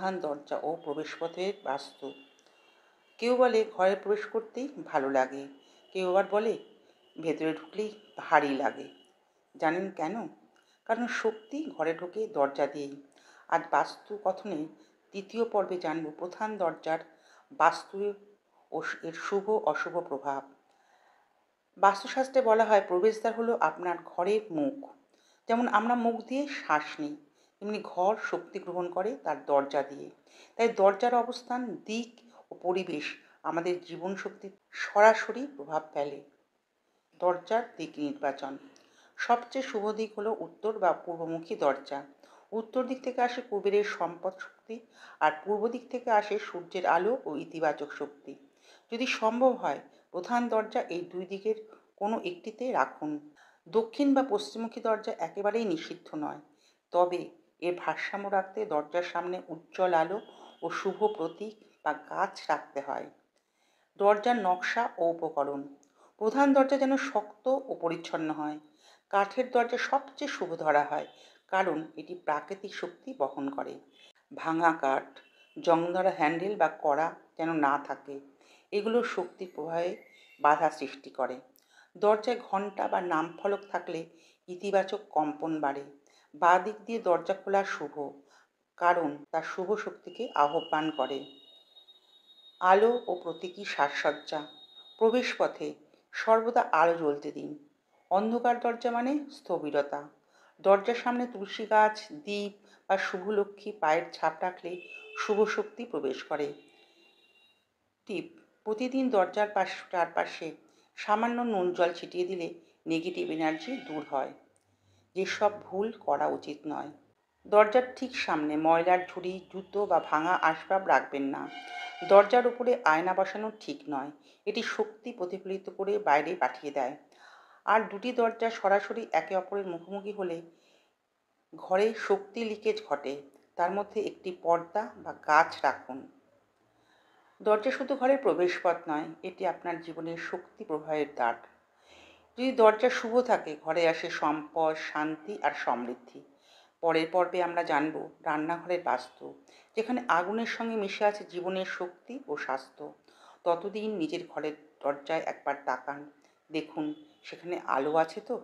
প্রধান দরজা ও প্রবেশপথের বাস্তু। কেউ বলে ঘরে প্রবেশ করতেই ভালো লাগে, কেউ আবার বলে ভেতরে ঢুকলেই ভারী লাগে। জানেন কেন? কারণ শক্তি ঘরে ঢোকে দরজা দিয়েই। আজ বাস্তু কথনে দ্বিতীয় পর্বে জানব প্রধান দরজার বাস্তু ও এর শুভ অশুভ প্রভাব। বাস্তুশাস্ত্রে বলা হয় প্রবেশদ্বার হলো আপনার ঘরের মুখ। যেমন আমরা মুখ দিয়ে শ্বাস নিই, তেমনি ঘর শক্তি গ্রহণ করে তার দরজা দিয়ে। তাই দরজার অবস্থান, দিক ও পরিবেশ আমাদের জীবন শক্তির সরাসরি প্রভাব ফেলে। দরজার দিক নির্বাচন। সবচেয়ে শুভ দিক হলো উত্তর বা পূর্বমুখী দরজা। উত্তর দিক থেকে আসে কুবেরের সম্পদ শক্তি, আর পূর্ব দিক থেকে আসে সূর্যের আলো ও ইতিবাচক শক্তি। যদি সম্ভব হয় প্রধান দরজা এই দুই দিকের কোনো একটিতে রাখুন। দক্ষিণ বা পশ্চিমমুখী দরজা একেবারেই নিষিদ্ধ নয়, তবে এর ভারসাম্য রাখতে দরজার সামনে উজ্জ্বল আলো ও শুভ প্রতীক বা গাছ রাখতে হয়। দরজার নকশা ও উপকরণ। প্রধান দরজা যেন শক্ত ও পরিচ্ছন্ন হয়। কাঠের দরজা সবচেয়ে শুভ ধরা হয়, কারণ এটি প্রাকৃতিক শক্তি বহন করে। ভাঙা কাঠ, জং ধরা হ্যান্ডেল বা কড়া যেন না থাকে, এগুলো শক্তির প্রবাহে বাধা সৃষ্টি করে। দরজায় ঘণ্টা বা নাম ফলক থাকলে ইতিবাচক কম্পন বাড়ে। বাঁ দিক দিয়ে দরজা খোলা শুভ, কারণ তা শুভ শক্তিকে আহ্বান করে। আলো ও প্রতীকী সাজসজ্জা। প্রবেশপথে সর্বদা আলো জ্বলতে দিন। অন্ধকার দরজা মানে স্থবিরতা। দরজার সামনে তুলসী গাছ, দ্বীপ বা শুভলক্ষ্মী পায়ের ছাপ রাখলে শুভ শক্তি প্রবেশ করে। টিপ: প্রতিদিন দরজার চারপাশে সামান্য নুন জল ছিটিয়ে দিলে নেগেটিভ এনার্জি দূর হয়। যেসব ভুল করা উচিত নয়। দরজার ঠিক সামনে ময়লার ঝুড়ি, জুতো বা ভাঙা আসবাব রাখবেন না। দরজার উপরে আয়না বসানো ঠিক নয়, এটি শক্তি প্রতিফলিত করে বাইরে পাঠিয়ে দেয়। আর দুটি দরজা সরাসরি একে অপরের মুখোমুখি হলে ঘরে শক্তি লিকেজ ঘটে। তার মধ্যে একটি পর্দা বা গাছ রাখুন। দরজা শুধু ঘরের প্রবেশপথ নয়, এটি আপনার জীবনের শক্তি প্রবাহের দ্বার। যদি দরজা শুভ থাকে, ঘরে আসে সম্পদ, শান্তি আর সমৃদ্ধি। পরের পর্বে আমরা জানব রান্নাঘরের বাস্তু, যেখানে আগুনের সঙ্গে মিশে আছে জীবনের শক্তি ও স্বাস্থ্য। ততদিন নিজের ঘরের দরজায় একবার তাকান, দেখুন সেখানে আলো আছে তো।